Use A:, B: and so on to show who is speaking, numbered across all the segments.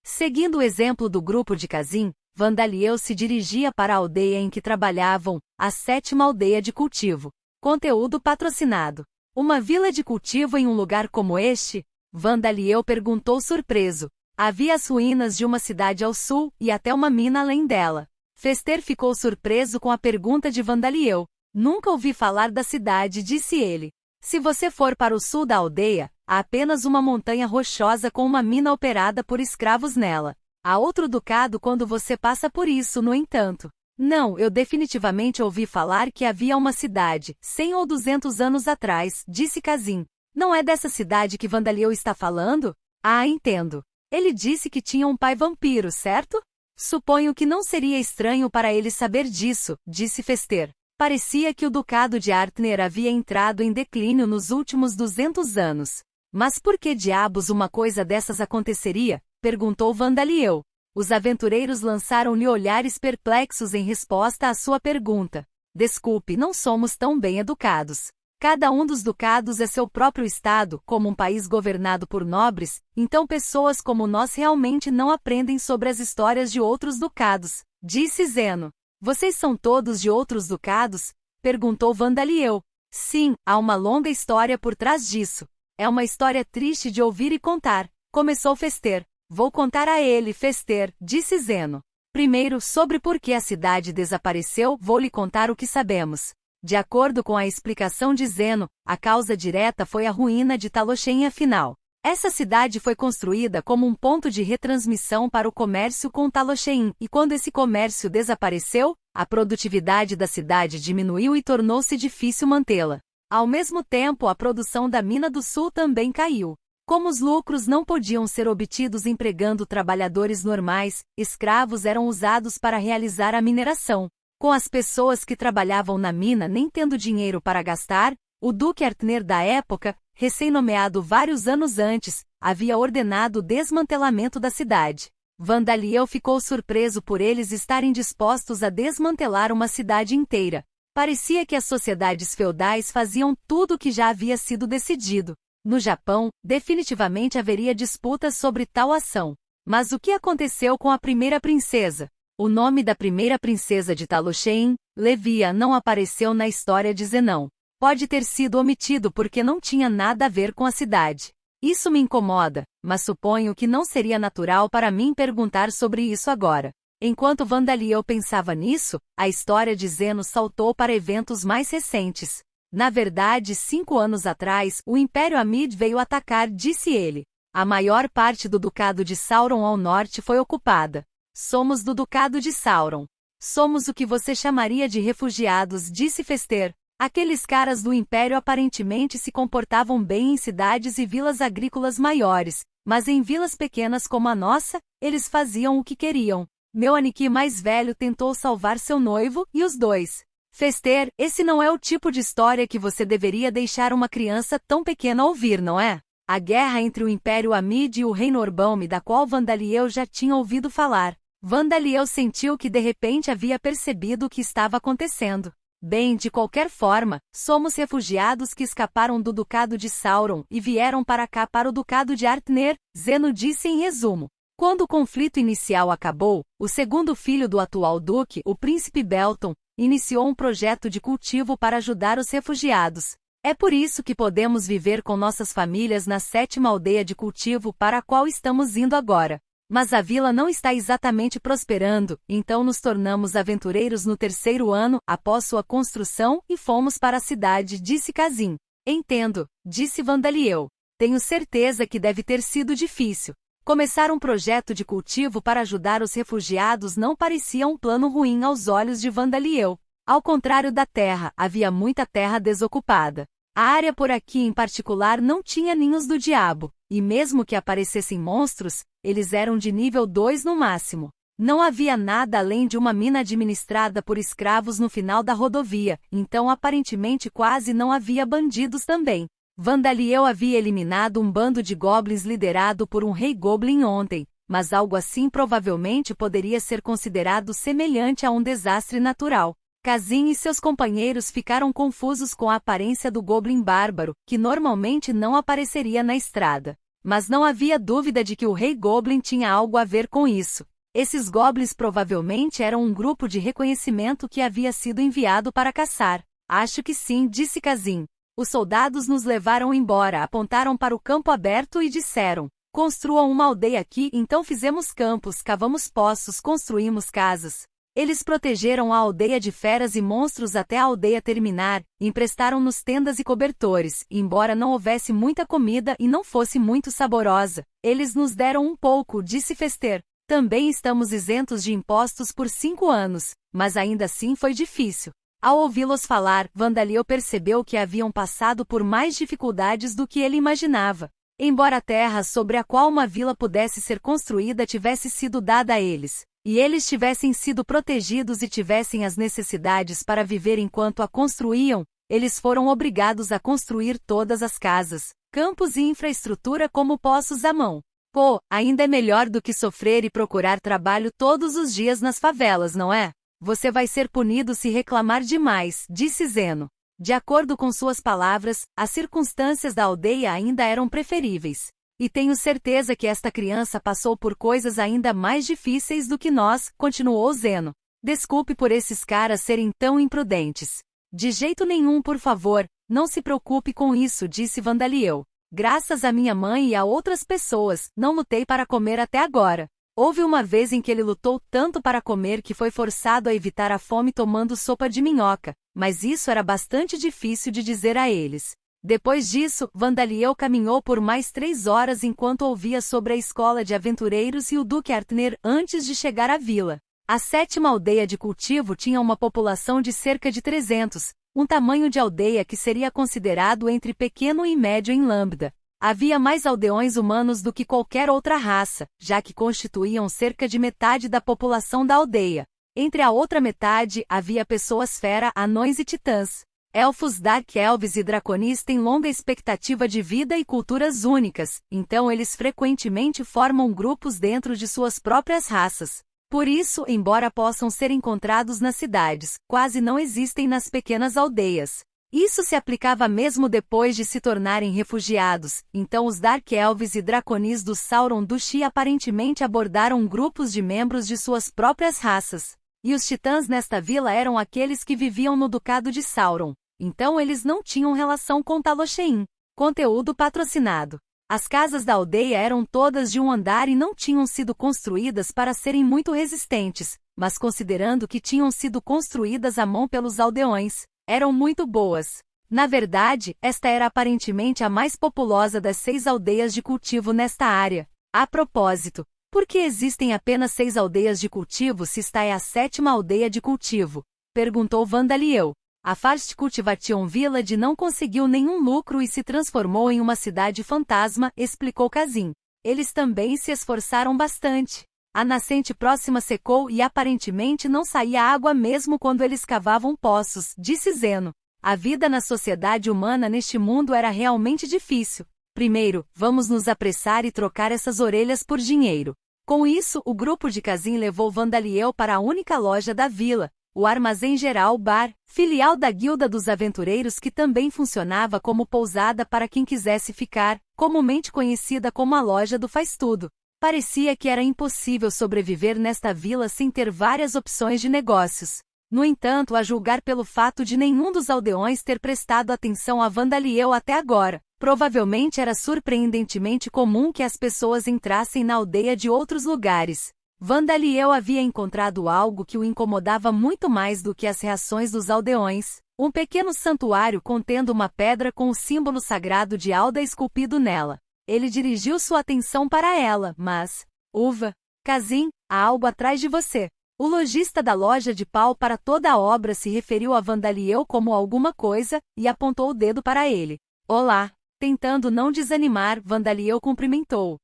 A: Seguindo o exemplo do grupo de Kazin, Vandaliel se dirigia para a aldeia em que trabalhavam, a 7ª aldeia de cultivo. Conteúdo patrocinado. Uma vila de cultivo em um lugar como este? Vandaliel perguntou surpreso. Havia as ruínas de uma cidade ao sul, e até uma mina além dela. Fester ficou surpreso com a pergunta de Vandaliel. Nunca ouvi falar da cidade, disse ele. Se você for para o sul da aldeia, há apenas uma montanha rochosa com uma mina operada por escravos nela. Há outro ducado quando você passa por isso, no entanto. Não, eu definitivamente ouvi falar que havia uma cidade, 100 ou 200 anos atrás, disse Kazin. Não é dessa cidade que Vandaliel está falando? Ah, entendo. Ele disse que tinha um pai vampiro, certo? Suponho que não seria estranho para ele saber disso, disse Fester. Parecia que o ducado de Artner havia entrado em declínio nos últimos 200 anos. Mas por que diabos uma coisa dessas aconteceria? Perguntou Vandaliel. Os aventureiros lançaram-lhe olhares perplexos em resposta à sua pergunta. Desculpe, não somos tão bem educados. Cada um dos ducados é seu próprio estado, como um país governado por nobres, então pessoas como nós realmente não aprendem sobre as histórias de outros ducados, disse Zeno. Vocês são todos de outros ducados? Perguntou Vandaliel. Sim, há uma longa história por trás disso. É uma história triste de ouvir e contar, começou Fester. Vou contar a ele, Fester, disse Zeno. Primeiro, sobre por que a cidade desapareceu, vou lhe contar o que sabemos. De acordo com a explicação de Zeno, a causa direta foi a ruína de Taloshen afinal. Essa cidade foi construída como um ponto de retransmissão para o comércio com Taloshen, e quando esse comércio desapareceu, a produtividade da cidade diminuiu e tornou-se difícil mantê-la. Ao mesmo tempo, a produção da mina do sul também caiu. Como os lucros não podiam ser obtidos empregando trabalhadores normais, escravos eram usados para realizar a mineração. Com as pessoas que trabalhavam na mina nem tendo dinheiro para gastar, o Duque Artner da época, recém-nomeado vários anos antes, havia ordenado o desmantelamento da cidade. Vandaliel ficou surpreso por eles estarem dispostos a desmantelar uma cidade inteira. Parecia que as sociedades feudais faziam tudo o que já havia sido decidido. No Japão, definitivamente haveria disputas sobre tal ação. Mas o que aconteceu com a primeira princesa? O nome da primeira princesa de Taloshen, Levia, não apareceu na história de Zenão. Pode ter sido omitido porque não tinha nada a ver com a cidade. Isso me incomoda, mas suponho que não seria natural para mim perguntar sobre isso agora. Enquanto Vandaliel pensava nisso, a história de Zeno saltou para eventos mais recentes. Na verdade, 5 anos atrás, o Império Amid veio atacar, disse ele. A maior parte do Ducado de Sauron ao norte foi ocupada. Somos do Ducado de Sauron. Somos o que você chamaria de refugiados, disse Fester. Aqueles caras do Império aparentemente se comportavam bem em cidades e vilas agrícolas maiores, mas em vilas pequenas como a nossa, eles faziam o que queriam. Meu Aniki mais velho tentou salvar seu noivo, e os dois. Fester, esse não é o tipo de história que você deveria deixar uma criança tão pequena ouvir, não é? A guerra entre o Império Amid e o Reino Orbaum, da qual Vandaliel já tinha ouvido falar. Vandaliel sentiu que de repente havia percebido o que estava acontecendo. Bem, de qualquer forma, somos refugiados que escaparam do Ducado de Sauron e vieram para cá para o Ducado de Artner, Zeno disse em resumo. Quando o conflito inicial acabou, o segundo filho do atual duque, o príncipe Belton, iniciou um projeto de cultivo para ajudar os refugiados. É por isso que podemos viver com nossas famílias na 7ª aldeia de cultivo para a qual estamos indo agora. Mas a vila não está exatamente prosperando, então nos tornamos aventureiros no 3º ano, após sua construção, e fomos para a cidade, disse Kazin. Entendo, disse Vandaliel. Tenho certeza que deve ter sido difícil. Começar um projeto de cultivo para ajudar os refugiados não parecia um plano ruim aos olhos de Vandaliel. Ao contrário da terra, havia muita terra desocupada. A área por aqui em particular não tinha ninhos do diabo, e mesmo que aparecessem monstros, eles eram de nível 2 no máximo. Não havia nada além de uma mina administrada por escravos no final da rodovia, então aparentemente quase não havia bandidos também. Vandaliel havia eliminado um bando de goblins liderado por um rei goblin ontem, mas algo assim provavelmente poderia ser considerado semelhante a um desastre natural. Kazin e seus companheiros ficaram confusos com a aparência do goblin bárbaro, que normalmente não apareceria na estrada. Mas não havia dúvida de que o Rei Goblin tinha algo a ver com isso. Esses goblins provavelmente eram um grupo de reconhecimento que havia sido enviado para caçar. Acho que sim, disse Kazim. Os soldados nos levaram embora, apontaram para o campo aberto e disseram: construam uma aldeia aqui. Então fizemos campos, cavamos poços, construímos casas. Eles protegeram a aldeia de feras e monstros até a aldeia terminar, emprestaram-nos tendas e cobertores, e embora não houvesse muita comida e não fosse muito saborosa, eles nos deram um pouco, disse Fester. Também estamos isentos de impostos por 5 anos, mas ainda assim foi difícil. Ao ouvi-los falar, Vandaliel percebeu que haviam passado por mais dificuldades do que ele imaginava. Embora a terra sobre a qual uma vila pudesse ser construída tivesse sido dada a eles, e eles tivessem sido protegidos e tivessem as necessidades para viver enquanto a construíam, eles foram obrigados a construir todas as casas, campos e infraestrutura como poços à mão. Pô, ainda é melhor do que sofrer e procurar trabalho todos os dias nas favelas, não é? Você vai ser punido se reclamar demais, disse Zeno. De acordo com suas palavras, as circunstâncias da aldeia ainda eram preferíveis. E tenho certeza que esta criança passou por coisas ainda mais difíceis do que nós, continuou Zeno. Desculpe por esses caras serem tão imprudentes. De jeito nenhum, por favor, não se preocupe com isso, disse Vandaliel. Graças a minha mãe e a outras pessoas, não lutei para comer até agora. Houve uma vez em que ele lutou tanto para comer que foi forçado a evitar a fome tomando sopa de minhoca, mas isso era bastante difícil de dizer a eles. Depois disso, Vandaliel caminhou por mais 3 horas enquanto ouvia sobre a escola de aventureiros e o Duque Artner antes de chegar à vila. A 7ª aldeia de cultivo tinha uma população de cerca de 300, um tamanho de aldeia que seria considerado entre pequeno e médio em Lambda. Havia mais aldeões humanos do que qualquer outra raça, já que constituíam cerca de metade da população da aldeia. Entre a outra metade, havia pessoas fera, anões e titãs. Elfos, Dark Elves e Draconis têm longa expectativa de vida e culturas únicas, então eles frequentemente formam grupos dentro de suas próprias raças. Por isso, embora possam ser encontrados nas cidades, quase não existem nas pequenas aldeias. Isso se aplicava mesmo depois de se tornarem refugiados, então os Dark Elves e Draconis do Sauron do Shi aparentemente abordaram grupos de membros de suas próprias raças. E os titãs nesta vila eram aqueles que viviam no Ducado de Sauron. Então eles não tinham relação com Talosheim. Conteúdo patrocinado. As casas da aldeia eram todas de um andar e não tinham sido construídas para serem muito resistentes, mas considerando que tinham sido construídas à mão pelos aldeões, eram muito boas. Na verdade, esta era aparentemente a mais populosa das 6 aldeias de cultivo nesta área. A propósito, por que existem apenas 6 aldeias de cultivo se esta é a 7ª aldeia de cultivo? Perguntou Vandaliel. A Fast Cultivation Village não conseguiu nenhum lucro e se transformou em uma cidade fantasma, explicou Kazim. Eles também se esforçaram bastante. A nascente próxima secou e aparentemente não saía água mesmo quando eles cavavam poços, disse Zeno. A vida na sociedade humana neste mundo era realmente difícil. Primeiro, vamos nos apressar e trocar essas orelhas por dinheiro. Com isso, o grupo de Kazim levou Vandaliel para a única loja da vila, o Armazém Geral Bar, filial da Guilda dos Aventureiros que também funcionava como pousada para quem quisesse ficar, comumente conhecida como a Loja do Faz-Tudo. Parecia que era impossível sobreviver nesta vila sem ter várias opções de negócios. No entanto, a julgar pelo fato de nenhum dos aldeões ter prestado atenção a Vandaliel até agora, provavelmente era surpreendentemente comum que as pessoas entrassem na aldeia de outros lugares. Vandaliel havia encontrado algo que o incomodava muito mais do que as reações dos aldeões, um pequeno santuário contendo uma pedra com o símbolo sagrado de Alda esculpido nela. Ele dirigiu sua atenção para ela, mas... Uva, Kazim, há algo atrás de você. O lojista da loja de pau para toda a obra se referiu a Vandaliel como alguma coisa, e apontou o dedo para ele. Olá. Tentando não desanimar, Vandaliel cumprimentou.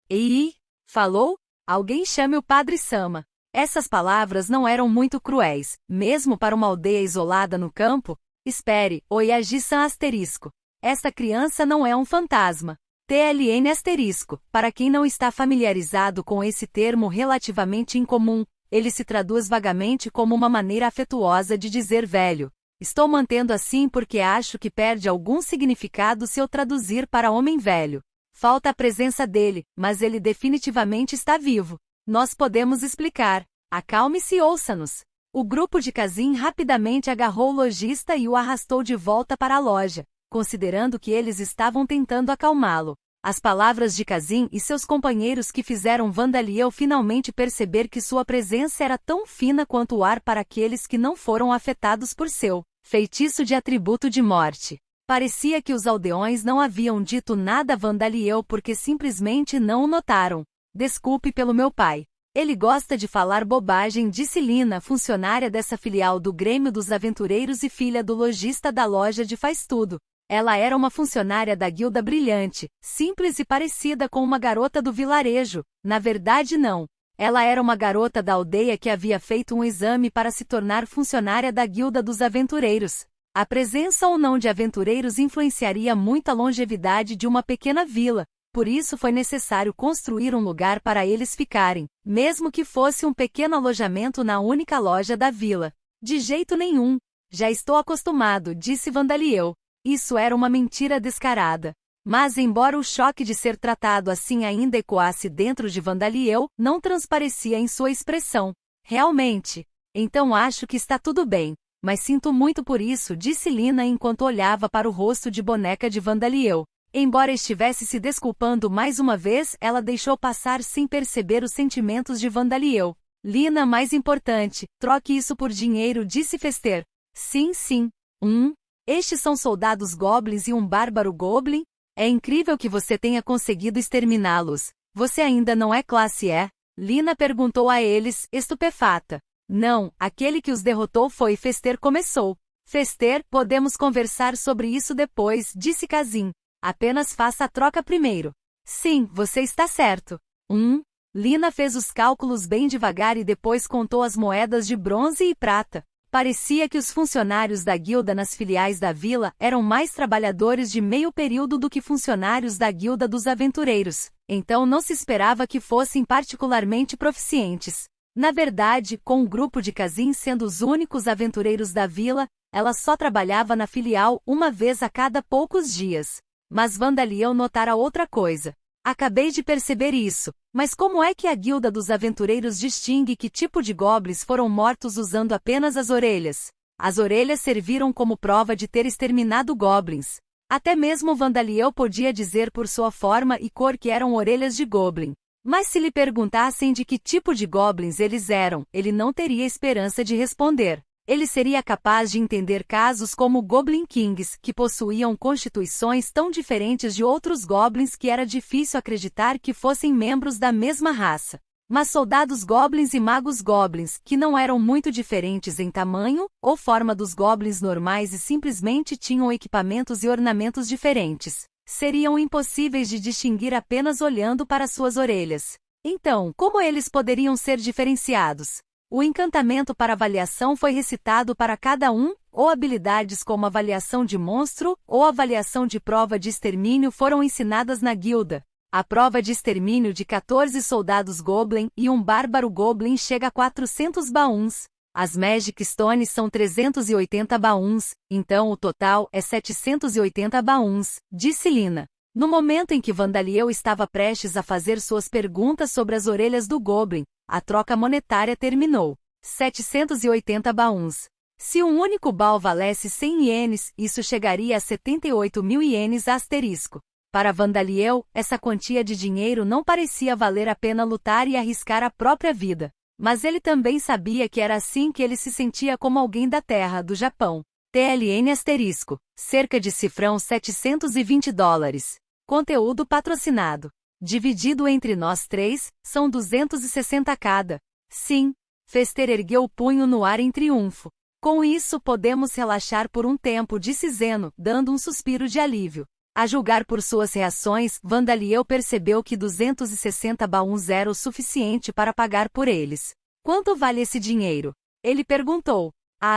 A: Ei, falou? Alguém chame o Padre Sama. Essas palavras não eram muito cruéis, mesmo para uma aldeia isolada no campo. Espere, Oyaji-san asterisco. Esta criança não é um fantasma. TLN asterisco. Para quem não está familiarizado com esse termo relativamente incomum, ele se traduz vagamente como uma maneira afetuosa de dizer velho. Estou mantendo assim porque acho que perde algum significado se eu traduzir para homem velho. Falta a presença dele, mas ele definitivamente está vivo. Nós podemos explicar. Acalme-se e ouça-nos. O grupo de Kazim rapidamente agarrou o lojista e o arrastou de volta para a loja, considerando que eles estavam tentando acalmá-lo. As palavras de Kazim e seus companheiros que fizeram Vandaliel finalmente perceber que sua presença era tão fina quanto o ar para aqueles que não foram afetados por seu feitiço de atributo de morte. Parecia que os aldeões não haviam dito nada a Vandaliel porque simplesmente não o notaram. Desculpe pelo meu pai. Ele gosta de falar bobagem, disse Lina, funcionária dessa filial do Grêmio dos Aventureiros e filha do lojista da loja de Faz Tudo. Ela era uma funcionária da guilda brilhante, simples e parecida com uma garota do vilarejo. Na verdade, não. Ela era uma garota da aldeia que havia feito um exame para se tornar funcionária da guilda dos aventureiros. A presença ou não de aventureiros influenciaria muito a longevidade de uma pequena vila. Por isso foi necessário construir um lugar para eles ficarem, mesmo que fosse um pequeno alojamento na única loja da vila. De jeito nenhum. Já estou acostumado, disse Vandaliel. Isso era uma mentira descarada. Mas embora o choque de ser tratado assim ainda ecoasse dentro de Vandaliel, não transparecia em sua expressão. Realmente. Então acho que está tudo bem. Mas sinto muito por isso, disse Lina enquanto olhava para o rosto de boneca de Vandaliel. Embora estivesse se desculpando mais uma vez, ela deixou passar sem perceber os sentimentos de Vandaliel. Lina, mais importante, troque isso por dinheiro, disse Fester. Sim. Estes são soldados goblins e um bárbaro goblin? É incrível que você tenha conseguido exterminá-los. Você ainda não é classe E? Lina perguntou a eles, estupefata. Não, aquele que os derrotou foi Fester começou. Fester, podemos conversar sobre isso depois, disse Kazim. Apenas faça a troca primeiro. Sim, você está certo. Lina fez os cálculos bem devagar e depois contou as moedas de bronze e prata. Parecia que os funcionários da guilda nas filiais da vila eram mais trabalhadores de meio período do que funcionários da guilda dos aventureiros. Então não se esperava que fossem particularmente proficientes. Na verdade, com o grupo de Kazim sendo os únicos aventureiros da vila, ela só trabalhava na filial uma vez a cada poucos dias. Mas Vandaliel notara outra coisa. Acabei de perceber isso, mas como é que a guilda dos aventureiros distingue que tipo de goblins foram mortos usando apenas as orelhas? As orelhas serviram como prova de ter exterminado goblins. Até mesmo Vandaliel podia dizer por sua forma e cor que eram orelhas de goblin. Mas se lhe perguntassem de que tipo de goblins eles eram, ele não teria esperança de responder. Ele seria capaz de entender casos como Goblin Kings, que possuíam constituições tão diferentes de outros goblins que era difícil acreditar que fossem membros da mesma raça. Mas soldados goblins e magos goblins, que não eram muito diferentes em tamanho ou forma dos goblins normais e simplesmente tinham equipamentos e ornamentos diferentes, seriam impossíveis de distinguir apenas olhando para suas orelhas. Então, como eles poderiam ser diferenciados? O encantamento para avaliação foi recitado para cada um, ou habilidades como avaliação de monstro, ou avaliação de prova de extermínio foram ensinadas na guilda. A prova de extermínio de 14 soldados goblin e um bárbaro goblin chega a 400 baúns. As Magic Stones são 380 baúns, então o total é 780 baúns, disse Lina. No momento em que Vandaliel estava prestes a fazer suas perguntas sobre as orelhas do goblin, a troca monetária terminou. 780 baúns. Se um único baú valesse 100 ienes, isso chegaria a 78 mil ienes asterisco. Para Vandaliel, essa quantia de dinheiro não parecia valer a pena lutar e arriscar a própria vida. Mas ele também sabia que era assim que ele se sentia como alguém da terra do Japão. TLN asterisco. Cerca de cifrão 720 dólares. Conteúdo patrocinado. Dividido entre nós três, são 260 cada. Sim. Fester ergueu o punho no ar em triunfo. Com isso podemos relaxar por um tempo, disse Zeno, dando um suspiro de alívio. A julgar por suas reações, Vandaliel percebeu que 260 baús era o suficiente para pagar por eles. Quanto vale esse dinheiro? Ele perguntou.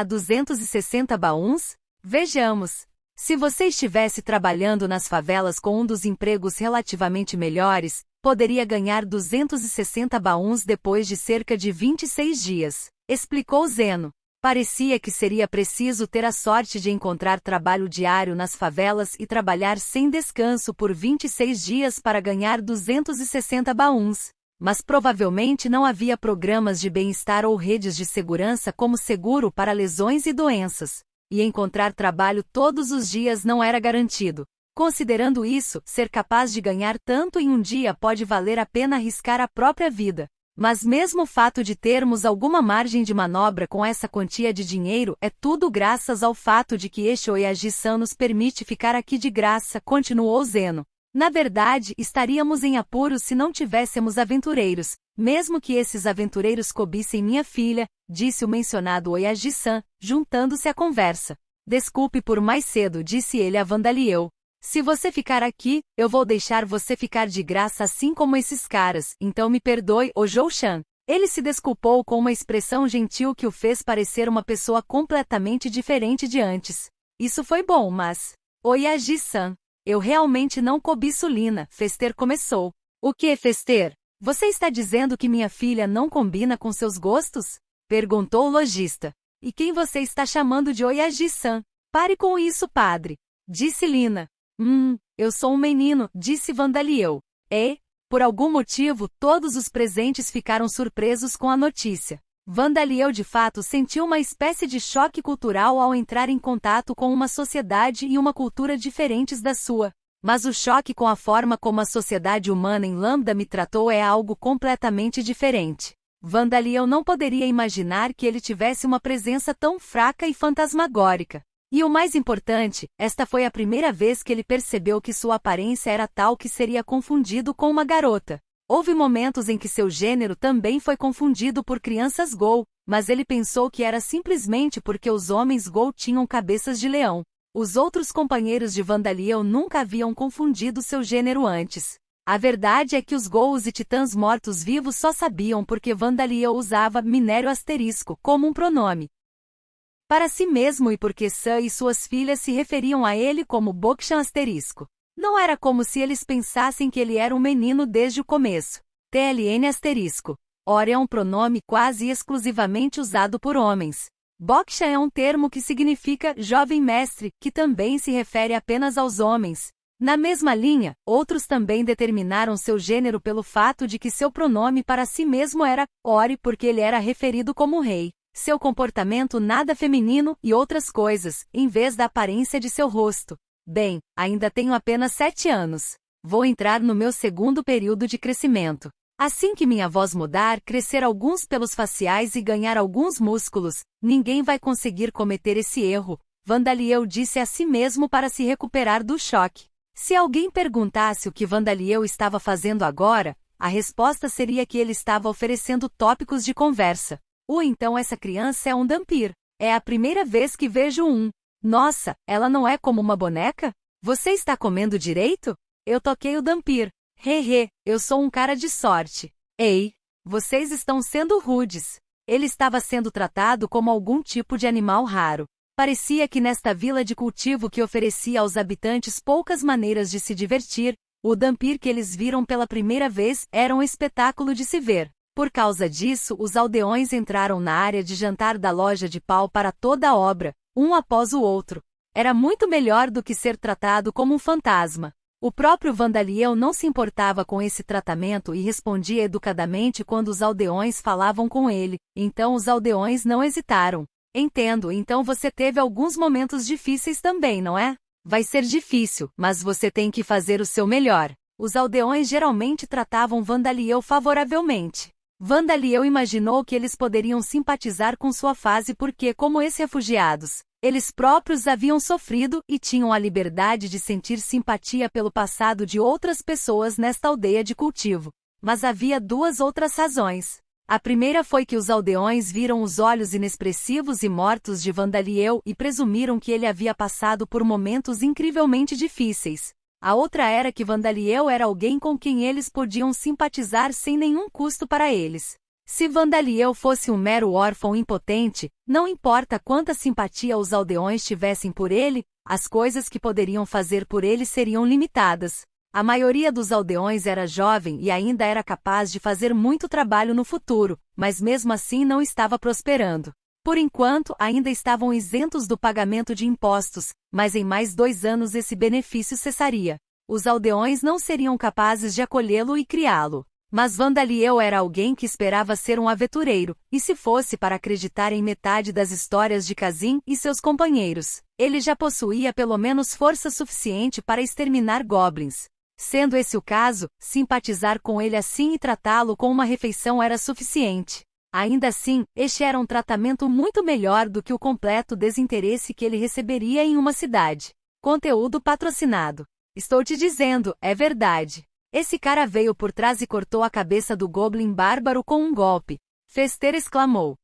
A: 260 baúns? Vejamos. Se você estivesse trabalhando nas favelas com um dos empregos relativamente melhores, poderia ganhar 260 baúns depois de cerca de 26 dias, explicou Zeno. Parecia que seria preciso ter a sorte de encontrar trabalho diário nas favelas e trabalhar sem descanso por 26 dias para ganhar 260 baúns. Mas provavelmente não havia programas de bem-estar ou redes de segurança como seguro para lesões e doenças. E encontrar trabalho todos os dias não era garantido. Considerando isso, ser capaz de ganhar tanto em um dia pode valer a pena arriscar a própria vida. Mas mesmo o fato de termos alguma margem de manobra com essa quantia de dinheiro é tudo graças ao fato de que este Oyaji-san nos permite ficar aqui de graça, continuou Zeno. Na verdade, estaríamos em apuros se não tivéssemos aventureiros, mesmo que esses aventureiros cobiçem minha filha, disse o mencionado Oyaji-san, juntando-se à conversa. Desculpe por mais cedo, disse ele a Vandaliel. Se você ficar aqui, eu vou deixar você ficar de graça assim como esses caras, então me perdoe, Ojo-chan. Ele se desculpou com uma expressão gentil que o fez parecer uma pessoa completamente diferente de antes. Isso foi bom, mas... Oyaji-san, eu realmente não cobiço Lina, Fester começou. O que, Fester? Você está dizendo que minha filha não combina com seus gostos? Perguntou o lojista. E quem você está chamando de Oyaji-san? Pare com isso, padre. Disse Lina. Eu sou um menino, disse Vandaliel. Por algum motivo, todos os presentes ficaram surpresos com a notícia. Vandaliel de fato sentiu uma espécie de choque cultural ao entrar em contato com uma sociedade e uma cultura diferentes da sua. Mas o choque com a forma como a sociedade humana em Lambda me tratou é algo completamente diferente. Vandaliel não poderia imaginar que ele tivesse uma presença tão fraca e fantasmagórica. E o mais importante, esta foi a primeira vez que ele percebeu que sua aparência era tal que seria confundido com uma garota. Houve momentos em que seu gênero também foi confundido por crianças Gol, mas ele pensou que era simplesmente porque os homens Gol tinham cabeças de leão. Os outros companheiros de Vandaliel nunca haviam confundido seu gênero antes. A verdade é que os Ghouls e titãs mortos-vivos só sabiam porque Vandaliel usava minério asterisco como um pronome para si mesmo e porque Sam e suas filhas se referiam a ele como Bokshan asterisco. Não era como se eles pensassem que ele era um menino desde o começo. TLN asterisco. Ora é um pronome quase exclusivamente usado por homens. Bokshan é um termo que significa jovem mestre, que também se refere apenas aos homens. Na mesma linha, outros também determinaram seu gênero pelo fato de que seu pronome para si mesmo era Ori porque ele era referido como rei. Seu comportamento nada feminino e outras coisas, em vez da aparência de seu rosto. Bem, ainda tenho apenas 7 anos. Vou entrar no meu segundo período de crescimento. Assim que minha voz mudar, crescer alguns pelos faciais e ganhar alguns músculos, ninguém vai conseguir cometer esse erro, Vandaliel disse a si mesmo para se recuperar do choque. Se alguém perguntasse o que Vandaliel estava fazendo agora, a resposta seria que ele estava oferecendo tópicos de conversa. Então essa criança é um Dhampir. É a primeira vez que vejo um. Nossa, ela não é como uma boneca? Você está comendo direito? Eu toquei o Dhampir. Eu sou um cara de sorte. Ei, vocês estão sendo rudes. Ele estava sendo tratado como algum tipo de animal raro. Parecia que nesta vila de cultivo que oferecia aos habitantes poucas maneiras de se divertir, o Dhampir que eles viram pela primeira vez era um espetáculo de se ver. Por causa disso, os aldeões entraram na área de jantar da loja de pau para toda a obra, um após o outro. Era muito melhor do que ser tratado como um fantasma. O próprio Vandaliel não se importava com esse tratamento e respondia educadamente quando os aldeões falavam com ele, então os aldeões não hesitaram. Entendo, então você teve alguns momentos difíceis também, não é? Vai ser difícil, mas você tem que fazer o seu melhor. Os aldeões geralmente tratavam Vandaliel favoravelmente. Vandaliel imaginou que eles poderiam simpatizar com sua fase porque, como ex-refugiados, eles próprios haviam sofrido e tinham a liberdade de sentir simpatia pelo passado de outras pessoas nesta aldeia de cultivo. Mas havia 2 outras razões. A primeira foi que os aldeões viram os olhos inexpressivos e mortos de Vandaliel e presumiram que ele havia passado por momentos incrivelmente difíceis. A outra era que Vandaliel era alguém com quem eles podiam simpatizar sem nenhum custo para eles. Se Vandaliel fosse um mero órfão impotente, não importa quanta simpatia os aldeões tivessem por ele, as coisas que poderiam fazer por ele seriam limitadas. A maioria dos aldeões era jovem e ainda era capaz de fazer muito trabalho no futuro, mas mesmo assim não estava prosperando. Por enquanto, ainda estavam isentos do pagamento de impostos, mas em mais 2 anos esse benefício cessaria. Os aldeões não seriam capazes de acolhê-lo e criá-lo. Mas Vandaliel era alguém que esperava ser um aventureiro, e se fosse para acreditar em metade das histórias de Kazin e seus companheiros, ele já possuía pelo menos força suficiente para exterminar goblins. Sendo esse o caso, simpatizar com ele assim e tratá-lo com uma refeição era suficiente. Ainda assim, este era um tratamento muito melhor do que o completo desinteresse que ele receberia em uma cidade. Conteúdo patrocinado. Estou te dizendo, é verdade. Esse cara veio por trás e cortou a cabeça do Goblin Bárbaro com um golpe. Fester exclamou.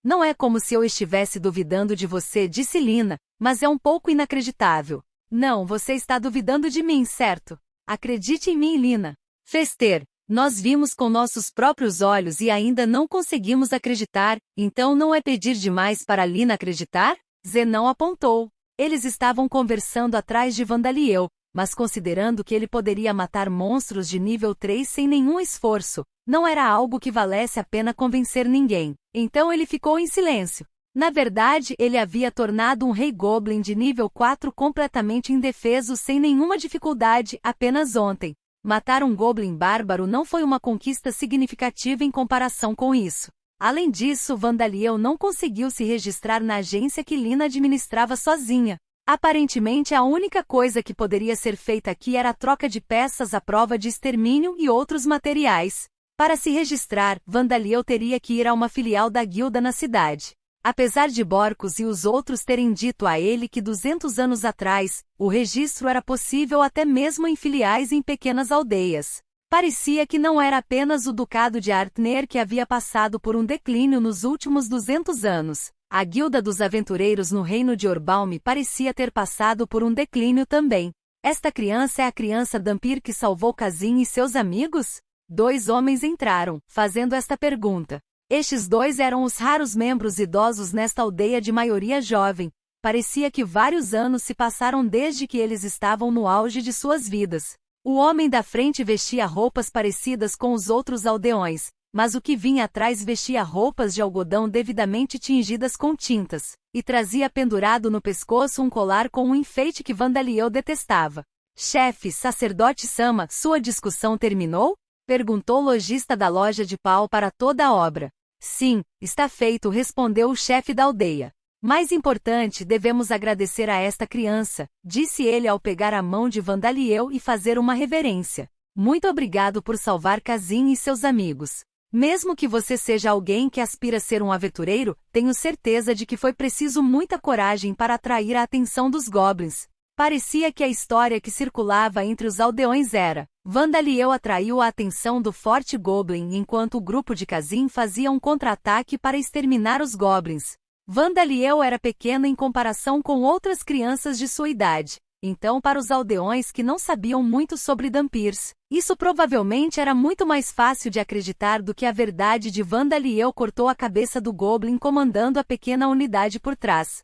A: Não é como se eu estivesse duvidando de você, disse Lina, mas é um pouco inacreditável. Não, você está duvidando de mim, certo? Acredite em mim, Lina. Fester, nós vimos com nossos próprios olhos e ainda não conseguimos acreditar, então não é pedir demais para Lina acreditar? Zenon apontou. Eles estavam conversando atrás de Vandaliel, mas considerando que ele poderia matar monstros de nível 3 sem nenhum esforço, não era algo que valesse a pena convencer ninguém. Então ele ficou em silêncio. Na verdade, ele havia tornado um rei goblin de nível 4 completamente indefeso sem nenhuma dificuldade apenas ontem. Matar um goblin bárbaro não foi uma conquista significativa em comparação com isso. Além disso, Vandaliel não conseguiu se registrar na agência que Lina administrava sozinha. Aparentemente a única coisa que poderia ser feita aqui era a troca de peças à prova de extermínio e outros materiais. Para se registrar, Vandaliel teria que ir a uma filial da guilda na cidade. Apesar de Borcos e os outros terem dito a ele que 200 anos atrás, o registro era possível até mesmo em filiais em pequenas aldeias. Parecia que não era apenas o ducado de Artner que havia passado por um declínio nos últimos 200 anos. A guilda dos aventureiros no reino de Orbalme parecia ter passado por um declínio também. Esta criança é a criança Dhampir que salvou Kazin e seus amigos? 2 homens entraram, fazendo esta pergunta. Estes 2 eram os raros membros idosos nesta aldeia de maioria jovem. Parecia que vários anos se passaram desde que eles estavam no auge de suas vidas. O homem da frente vestia roupas parecidas com os outros aldeões, mas o que vinha atrás vestia roupas de algodão devidamente tingidas com tintas, e trazia pendurado no pescoço um colar com um enfeite que Vandaliel detestava. Chefe, sacerdote Sama, sua discussão terminou? Perguntou o lojista da loja de pau para toda a obra. Sim, está feito, respondeu o chefe da aldeia. Mais importante, devemos agradecer a esta criança, disse ele ao pegar a mão de Vandaliel e fazer uma reverência. Muito obrigado por salvar Kazin e seus amigos. Mesmo que você seja alguém que aspira a ser um aventureiro, tenho certeza de que foi preciso muita coragem para atrair a atenção dos goblins. Parecia que a história que circulava entre os aldeões era: Vandaliel atraiu a atenção do forte goblin enquanto o grupo de Kazin fazia um contra-ataque para exterminar os goblins. Vandaliel era pequeno em comparação com outras crianças de sua idade. Então, para os aldeões que não sabiam muito sobre Dhampirs, isso provavelmente era muito mais fácil de acreditar do que a verdade de Vandaliel cortou a cabeça do Goblin comandando a pequena unidade por trás.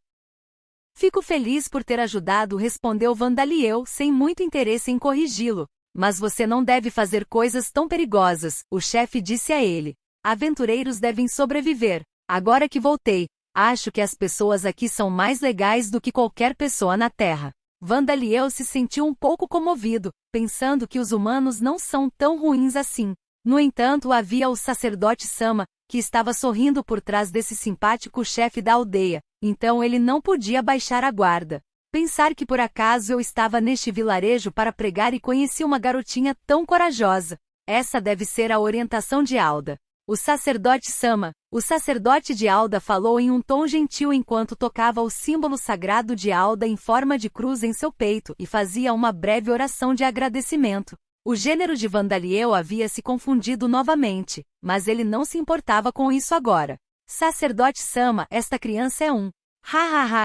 A: Fico feliz por ter ajudado, respondeu Vandaliel sem muito interesse em corrigi-lo. Mas você não deve fazer coisas tão perigosas, o chefe disse a ele. Aventureiros devem sobreviver. Agora que voltei, acho que as pessoas aqui são mais legais do que qualquer pessoa na Terra. Vandaliel se sentiu um pouco comovido, pensando que os humanos não são tão ruins assim. No entanto, havia o sacerdote Sama, que estava sorrindo por trás desse simpático chefe da aldeia, então ele não podia baixar a guarda. Pensar que por acaso eu estava neste vilarejo para pregar e conheci uma garotinha tão corajosa. Essa deve ser a orientação de Alda. O sacerdote Sama, o sacerdote de Alda, falou em um tom gentil enquanto tocava o símbolo sagrado de Alda em forma de cruz em seu peito e fazia uma breve oração de agradecimento. O gênero de Vandaliel havia se confundido novamente, mas ele não se importava com isso agora. Sacerdote Sama, esta criança é um.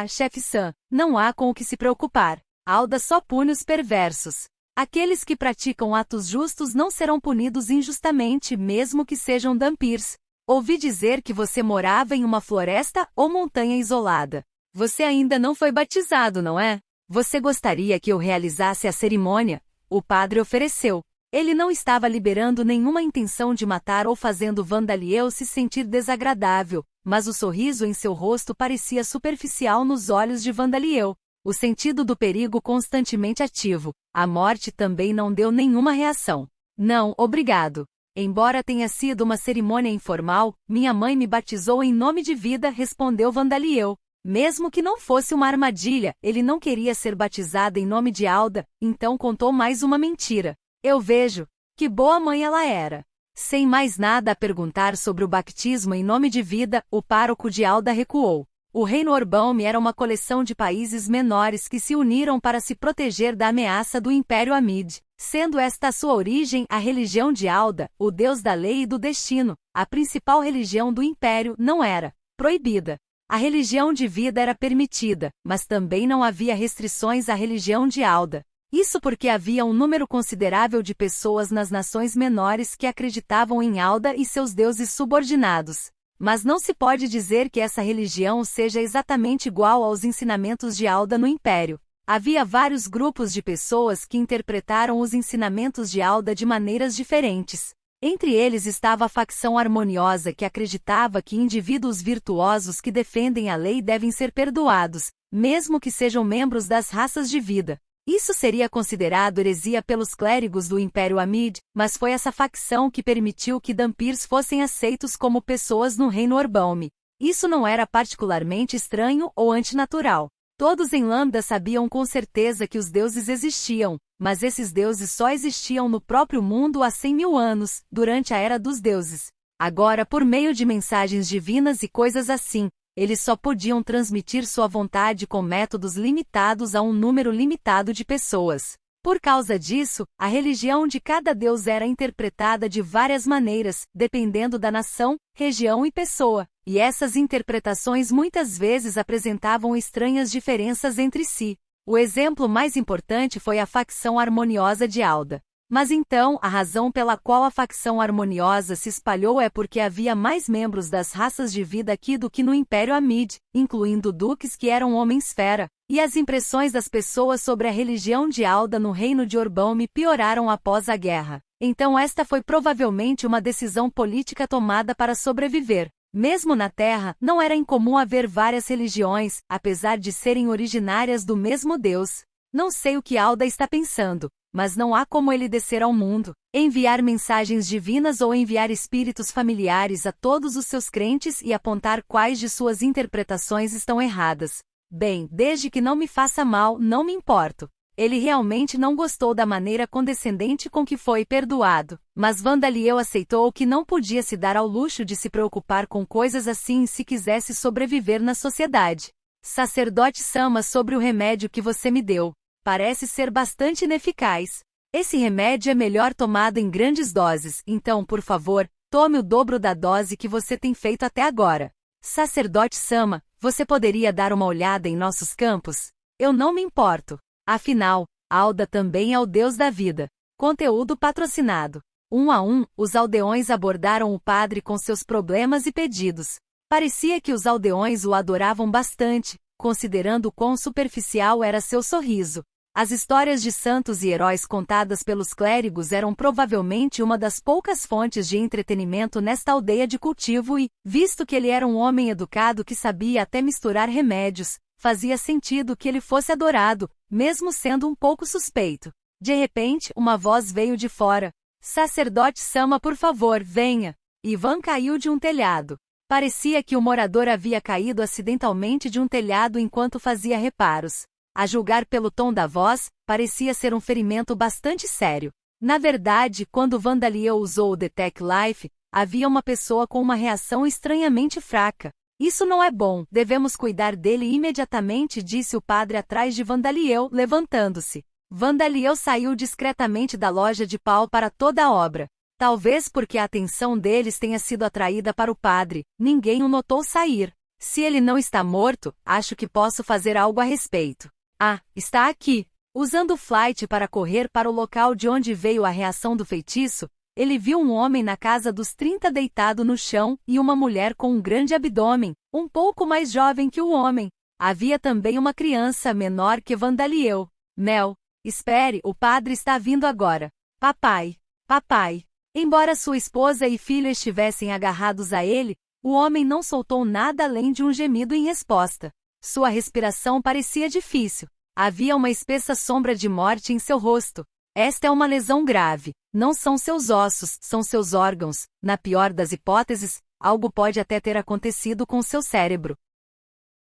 A: Chefe Sam, não há com o que se preocupar. Alda só pune os perversos. Aqueles que praticam atos justos não serão punidos injustamente, mesmo que sejam Dhampirs. Ouvi dizer que você morava em uma floresta ou montanha isolada. Você ainda não foi batizado, não é? Você gostaria que eu realizasse a cerimônia? O padre ofereceu. Ele não estava liberando nenhuma intenção de matar ou fazendo Vandaliel se sentir desagradável, mas o sorriso em seu rosto parecia superficial nos olhos de Vandaliel. O sentido do perigo constantemente ativo. A morte também não deu nenhuma reação. Não, obrigado. Embora tenha sido uma cerimônia informal, minha mãe me batizou em nome de vida, respondeu Vandaliel. Mesmo que não fosse uma armadilha, ele não queria ser batizado em nome de Alda, então contou mais uma mentira. Eu vejo. Que boa mãe ela era. Sem mais nada a perguntar sobre o batismo em nome de vida, o pároco de Alda recuou. O reino Orbaum era uma coleção de países menores que se uniram para se proteger da ameaça do Império Amid, sendo esta a sua origem a religião de Alda, o deus da lei e do destino. A principal religião do Império não era proibida. A religião de vida era permitida, mas também não havia restrições à religião de Alda. Isso porque havia um número considerável de pessoas nas nações menores que acreditavam em Alda e seus deuses subordinados. Mas não se pode dizer que essa religião seja exatamente igual aos ensinamentos de Alda no Império. Havia vários grupos de pessoas que interpretaram os ensinamentos de Alda de maneiras diferentes. Entre eles estava a facção harmoniosa que acreditava que indivíduos virtuosos que defendem a lei devem ser perdoados, mesmo que sejam membros das raças de vida. Isso seria considerado heresia pelos clérigos do Império Amid, mas foi essa facção que permitiu que Dhampirs fossem aceitos como pessoas no reino Orbaum. Isso não era particularmente estranho ou antinatural. Todos em Lambda sabiam com certeza que os deuses existiam, mas esses deuses só existiam no próprio mundo há 100.000 anos, durante a Era dos Deuses. Agora, por meio de mensagens divinas e coisas assim, eles só podiam transmitir sua vontade com métodos limitados a um número limitado de pessoas. Por causa disso, a religião de cada deus era interpretada de várias maneiras, dependendo da nação, região e pessoa, e essas interpretações muitas vezes apresentavam estranhas diferenças entre si. O exemplo mais importante foi a facção harmoniosa de Alda. Mas então, a razão pela qual a facção harmoniosa se espalhou é porque havia mais membros das raças de vida aqui do que no Império Amid, incluindo duques que eram homens-fera, e as impressões das pessoas sobre a religião de Alda no reino de Orbaum pioraram após a guerra. Então esta foi provavelmente uma decisão política tomada para sobreviver. Mesmo na Terra, não era incomum haver várias religiões, apesar de serem originárias do mesmo Deus. Não sei o que Alda está pensando, mas não há como ele descer ao mundo, enviar mensagens divinas ou enviar espíritos familiares a todos os seus crentes e apontar quais de suas interpretações estão erradas. Bem, desde que não me faça mal, não me importo. Ele realmente não gostou da maneira condescendente com que foi perdoado, mas Vandaliel aceitou que não podia se dar ao luxo de se preocupar com coisas assim se quisesse sobreviver na sociedade. Sacerdote Sama, sobre o remédio que você me deu. Parece ser bastante ineficaz. Esse remédio é melhor tomado em grandes doses, então, por favor, tome o dobro da dose que você tem feito até agora. Sacerdote Sama, você poderia dar uma olhada em nossos campos? Eu não me importo. Afinal, Alda também é o deus da vida. Conteúdo patrocinado. 1 a 1, os aldeões abordaram o padre com seus problemas e pedidos. Parecia que os aldeões o adoravam bastante, considerando quão superficial era seu sorriso. As histórias de santos e heróis contadas pelos clérigos eram provavelmente uma das poucas fontes de entretenimento nesta aldeia de cultivo e, visto que ele era um homem educado que sabia até misturar remédios, fazia sentido que ele fosse adorado, mesmo sendo um pouco suspeito. De repente, uma voz veio de fora. Sacerdote Sama, por favor, venha. Ivan caiu de um telhado. Parecia que o morador havia caído acidentalmente de um telhado enquanto fazia reparos. A julgar pelo tom da voz, parecia ser um ferimento bastante sério. Na verdade, quando Vandaliel usou o Detect Life, havia uma pessoa com uma reação estranhamente fraca. Isso não é bom, devemos cuidar dele imediatamente, disse o padre atrás de Vandaliel, levantando-se. Vandaliel saiu discretamente da loja de pau para toda a obra. Talvez porque a atenção deles tenha sido atraída para o padre, ninguém o notou sair. Se ele não está morto, acho que posso fazer algo a respeito. Ah, está aqui. Usando o flight para correr para o local de onde veio a reação do feitiço, ele viu um homem na casa dos 30 deitado no chão e uma mulher com um grande abdômen, um pouco mais jovem que o homem. Havia também uma criança menor que Vandaliel. Mel, espere, o padre está vindo agora. Papai, papai. Embora sua esposa e filho estivessem agarrados a ele, o homem não soltou nada além de um gemido em resposta. Sua respiração parecia difícil. Havia uma espessa sombra de morte em seu rosto. Esta é uma lesão grave. Não são seus ossos, são seus órgãos. Na pior das hipóteses, algo pode até ter acontecido com seu cérebro.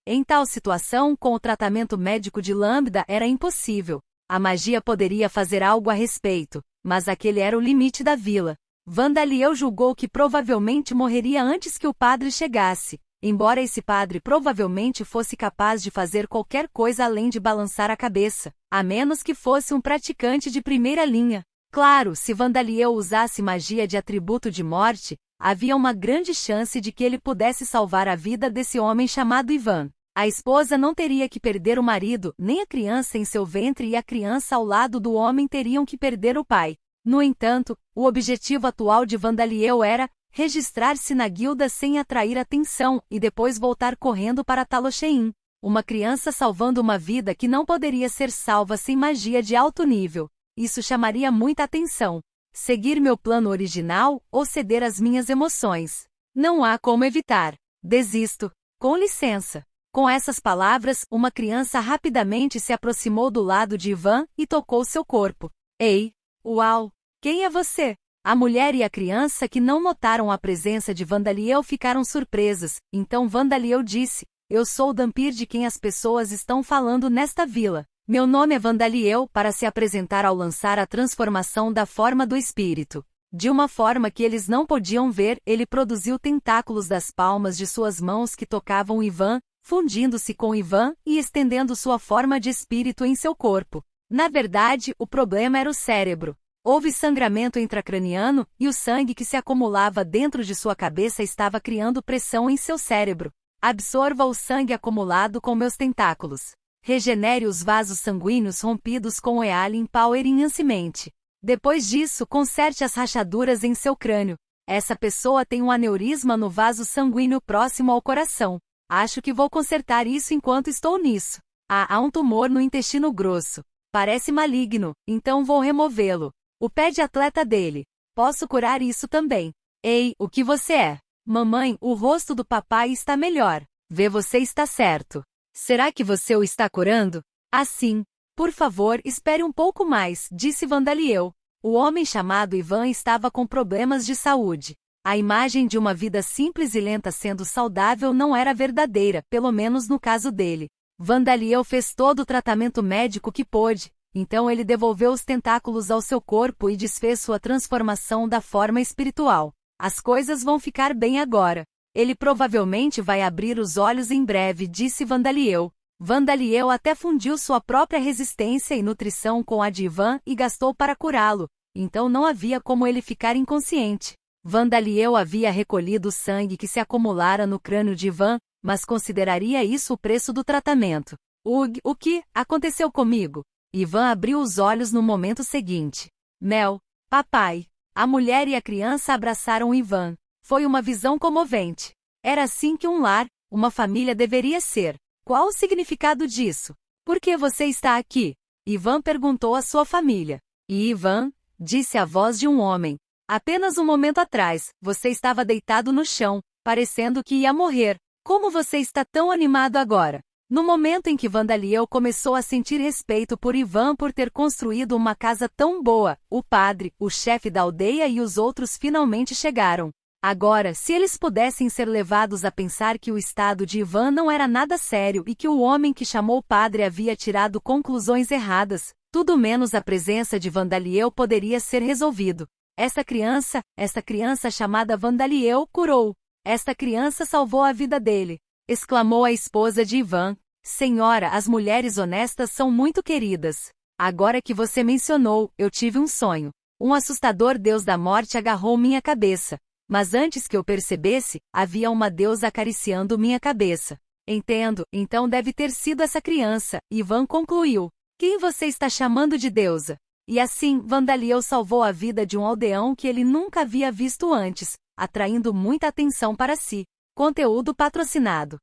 A: Em tal situação, com o tratamento médico de Lambda era impossível. A magia poderia fazer algo a respeito, mas aquele era o limite da vila. Vandaliel julgou que provavelmente morreria antes que o padre chegasse, embora esse padre provavelmente fosse capaz de fazer qualquer coisa além de balançar a cabeça, a menos que fosse um praticante de primeira linha. Claro, se Vandaliel usasse magia de atributo de morte, havia uma grande chance de que ele pudesse salvar a vida desse homem chamado Ivan. A esposa não teria que perder o marido, nem a criança em seu ventre e a criança ao lado do homem teriam que perder o pai. No entanto, o objetivo atual de Vandaliel era registrar-se na guilda sem atrair atenção e depois voltar correndo para Talochein. Uma criança salvando uma vida que não poderia ser salva sem magia de alto nível. Isso chamaria muita atenção. Seguir meu plano original ou ceder às minhas emoções? Não há como evitar. Desisto. Com licença. Com essas palavras, uma criança rapidamente se aproximou do lado de Ivan e tocou seu corpo. Ei! Uau! Quem é você? A mulher e a criança que não notaram a presença de Vandaliel ficaram surpresas, então Vandaliel disse, eu sou o Dhampir de quem as pessoas estão falando nesta vila. Meu nome é Vandaliel para se apresentar ao lançar a transformação da forma do espírito. De uma forma que eles não podiam ver, ele produziu tentáculos das palmas de suas mãos que tocavam Ivan, fundindo-se com Ivan e estendendo sua forma de espírito em seu corpo. Na verdade, o problema era o cérebro. Houve sangramento intracraniano, e o sangue que se acumulava dentro de sua cabeça estava criando pressão em seu cérebro. Absorva o sangue acumulado com meus tentáculos. Regenere os vasos sanguíneos rompidos com o Ealing Power Enhancement. Depois disso, conserte as rachaduras em seu crânio. Essa pessoa tem um aneurisma no vaso sanguíneo próximo ao coração. Acho que vou consertar isso enquanto estou nisso. Há um tumor no intestino grosso. Parece maligno, então vou removê-lo. O pé de atleta dele. Posso curar isso também. Ei, o que você é? Mamãe, o rosto do papai está melhor. Vê, você está certo. Será que você o está curando? Assim. Por favor, espere um pouco mais, disse Vandaliel. O homem chamado Ivan estava com problemas de saúde. A imagem de uma vida simples e lenta sendo saudável não era verdadeira, pelo menos no caso dele. Vandaliel fez todo o tratamento médico que pôde, então ele devolveu os tentáculos ao seu corpo e desfez sua transformação da forma espiritual. As coisas vão ficar bem agora. Ele provavelmente vai abrir os olhos em breve, disse Vandaliel. Vandaliel até fundiu sua própria resistência e nutrição com a de Ivan e gastou para curá-lo, então não havia como ele ficar inconsciente. Vandaliel havia recolhido o sangue que se acumulara no crânio de Ivan, mas consideraria isso o preço do tratamento. O que aconteceu comigo? Ivan abriu os olhos no momento seguinte. Mel, papai. A mulher e a criança abraçaram Ivan. Foi uma visão comovente. Era assim que um lar, uma família deveria ser. Qual o significado disso? Por que você está aqui? Ivan perguntou à sua família. E Ivan, disse a voz de um homem. Apenas um momento atrás, você estava deitado no chão, parecendo que ia morrer. Como você está tão animado agora? No momento em que Vandaliel começou a sentir respeito por Ivan por ter construído uma casa tão boa, o padre, o chefe da aldeia e os outros finalmente chegaram. Agora, se eles pudessem ser levados a pensar que o estado de Ivan não era nada sério e que o homem que chamou padre havia tirado conclusões erradas, tudo menos a presença de Vandaliel poderia ser resolvido. Esta criança chamada Vandaliel curou. Esta criança salvou a vida dele. Exclamou a esposa de Ivan. Senhora, as mulheres honestas são muito queridas. Agora que você mencionou, eu tive um sonho. Um assustador deus da morte agarrou minha cabeça. Mas antes que eu percebesse, havia uma deusa acariciando minha cabeça. Entendo, então deve ter sido essa criança, Ivan concluiu. Quem você está chamando de deusa? E assim, Vandaliel salvou a vida de um aldeão que ele nunca havia visto antes, atraindo muita atenção para si. Conteúdo patrocinado.